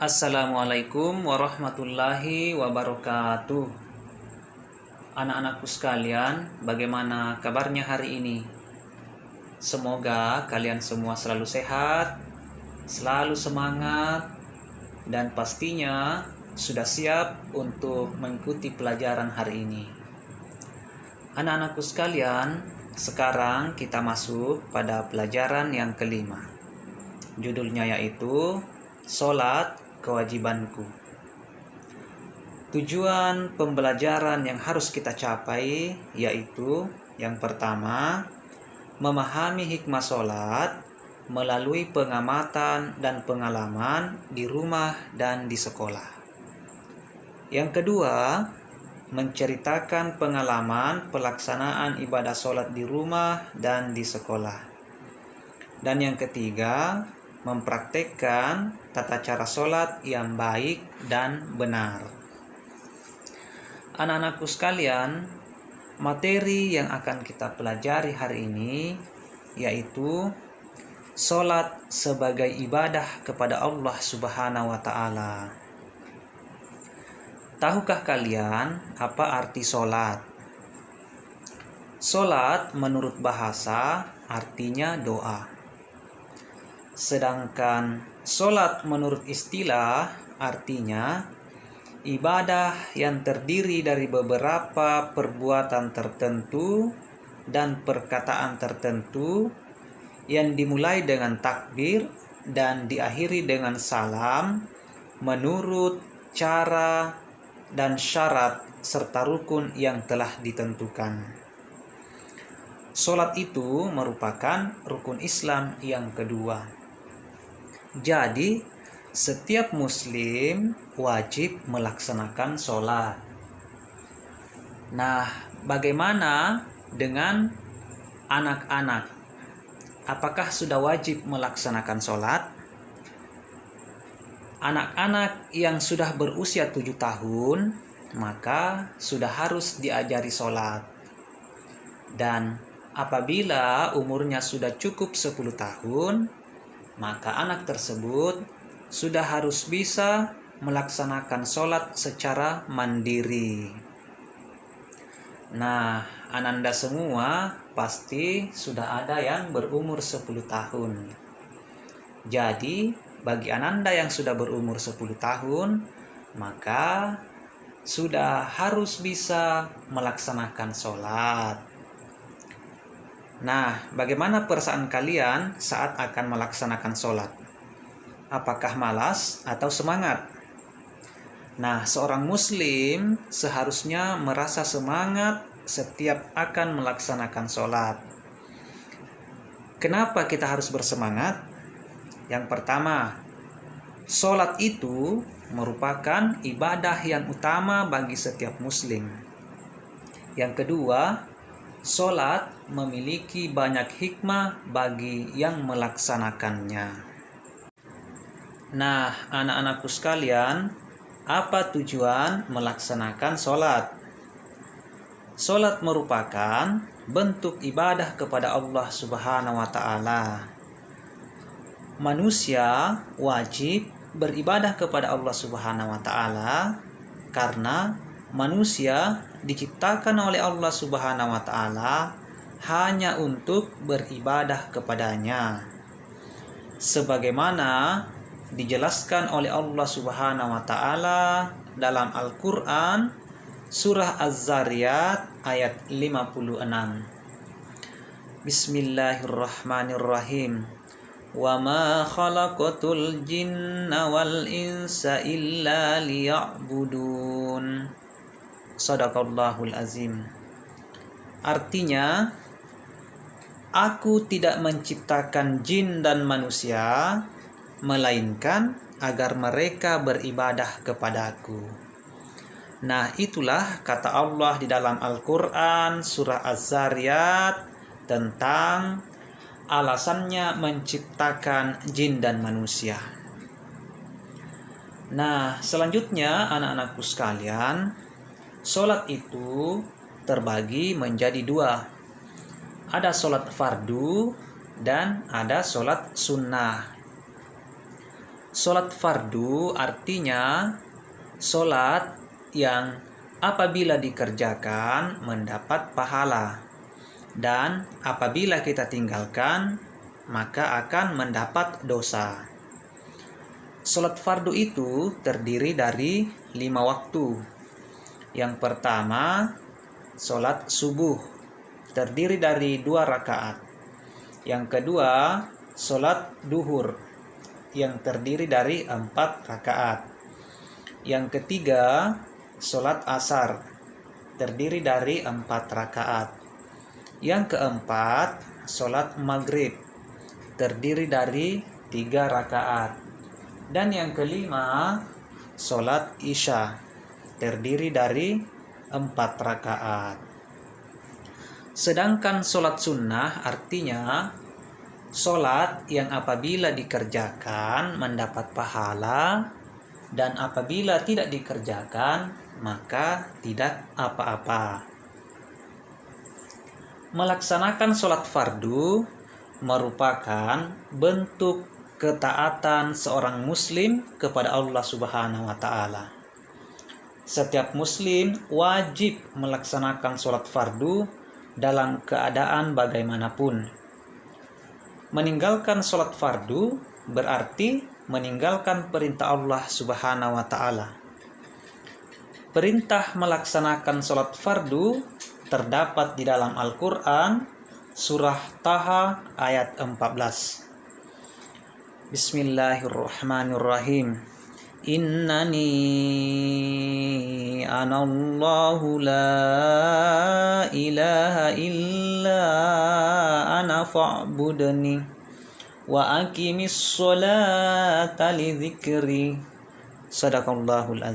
Assalamualaikum warahmatullahi wabarakatuh. Anak-anakku sekalian, bagaimana kabarnya hari ini? Semoga kalian semua selalu sehat, selalu semangat, dan pastinya sudah siap untuk mengikuti pelajaran hari ini. Anak-anakku sekalian, sekarang kita masuk pada pelajaran yang kelima. Judulnya yaitu Sholat Kewajibanku. Tujuan pembelajaran yang harus kita capai yaitu yang pertama, memahami hikmah sholat melalui pengamatan dan pengalaman di rumah dan di sekolah. Yang kedua, menceritakan pengalaman pelaksanaan ibadah sholat di rumah dan di sekolah. Dan yang ketiga, mempraktekkan tata cara sholat yang baik dan benar. Anak-anakku sekalian, materi yang akan kita pelajari hari ini yaitu sholat sebagai ibadah kepada Allah Subhanahu wa Ta'ala. Tahukah kalian apa arti sholat? Sholat menurut bahasa artinya doa. Sedangkan sholat menurut istilah artinya ibadah yang terdiri dari beberapa perbuatan tertentu dan perkataan tertentu yang dimulai dengan takbir dan diakhiri dengan salam menurut cara dan syarat serta rukun yang telah ditentukan. Sholat itu merupakan rukun Islam yang kedua. Jadi, setiap muslim wajib melaksanakan sholat. Nah, bagaimana dengan anak-anak? Apakah sudah wajib melaksanakan sholat? Anak-anak yang sudah berusia 7 tahun, maka sudah harus diajari sholat. Dan apabila umurnya sudah cukup 10 tahun, maka anak tersebut sudah harus bisa melaksanakan sholat secara mandiri. Nah, ananda semua pasti sudah ada yang berumur 10 tahun. Jadi, bagi ananda yang sudah berumur 10 tahun, maka sudah harus bisa melaksanakan sholat. Nah, bagaimana perasaan kalian saat akan melaksanakan sholat? Apakah malas atau semangat? Nah, seorang muslim seharusnya merasa semangat setiap akan melaksanakan sholat. Kenapa kita harus bersemangat? Yang pertama, sholat itu merupakan ibadah yang utama bagi setiap muslim. Yang kedua, sholat memiliki banyak hikmah bagi yang melaksanakannya. Nah, anak-anakku sekalian, apa tujuan melaksanakan sholat? Sholat merupakan bentuk ibadah kepada Allah Subhanahu wa Ta'ala. Manusia wajib beribadah kepada Allah Subhanahu wa Ta'ala karena manusia diciptakan oleh Allah Subhanahu wa Ta'ala hanya untuk beribadah kepadanya. Sebagaimana dijelaskan oleh Allah Subhanahu wa Ta'ala dalam Al-Qur'an surah Az-Zariyat ayat 56. Bismillahirrahmanirrahim. Wa ma khalaqatul jinna wal insa illa liya'budun. Shadaqallahul azim. Artinya, aku tidak menciptakan jin dan manusia melainkan agar mereka beribadah kepadaku. Nah, itulah kata Allah di dalam Al-Qur'an surah Az-Zariyat tentang alasannya menciptakan jin dan manusia. Nah, selanjutnya anak-anakku sekalian, sholat itu terbagi menjadi dua. Ada sholat fardu dan ada sholat sunnah. Sholat fardu artinya sholat yang apabila dikerjakan mendapat pahala, dan apabila kita tinggalkan maka akan mendapat dosa. Sholat fardu itu terdiri dari 5 waktu. Yang pertama, sholat subuh, terdiri dari 2 rakaat. Yang kedua, sholat duhur, yang terdiri dari 4 rakaat. Yang ketiga, sholat asar, terdiri dari 4 rakaat. Yang keempat, sholat maghrib, terdiri dari 3 rakaat. Dan yang kelima, sholat isya, terdiri dari 4 rakaat. Sedangkan sholat sunnah artinya sholat yang apabila dikerjakan mendapat pahala, dan apabila tidak dikerjakan maka tidak apa-apa. Melaksanakan sholat fardu merupakan bentuk ketaatan seorang muslim kepada Allah Subhanahu wa Ta'ala. Setiap muslim wajib melaksanakan sholat fardu dalam keadaan bagaimanapun. Meninggalkan sholat fardu berarti meninggalkan perintah Allah Subhanahu wa Ta'ala. Perintah melaksanakan sholat fardu terdapat di dalam Al-Quran, surah Taha ayat 14. Bismillahirrahmanirrahim. Innani anallahu la ilaha illa ana fa'budni wa aqimis sholata li dzikri. Sadaqallahul azim.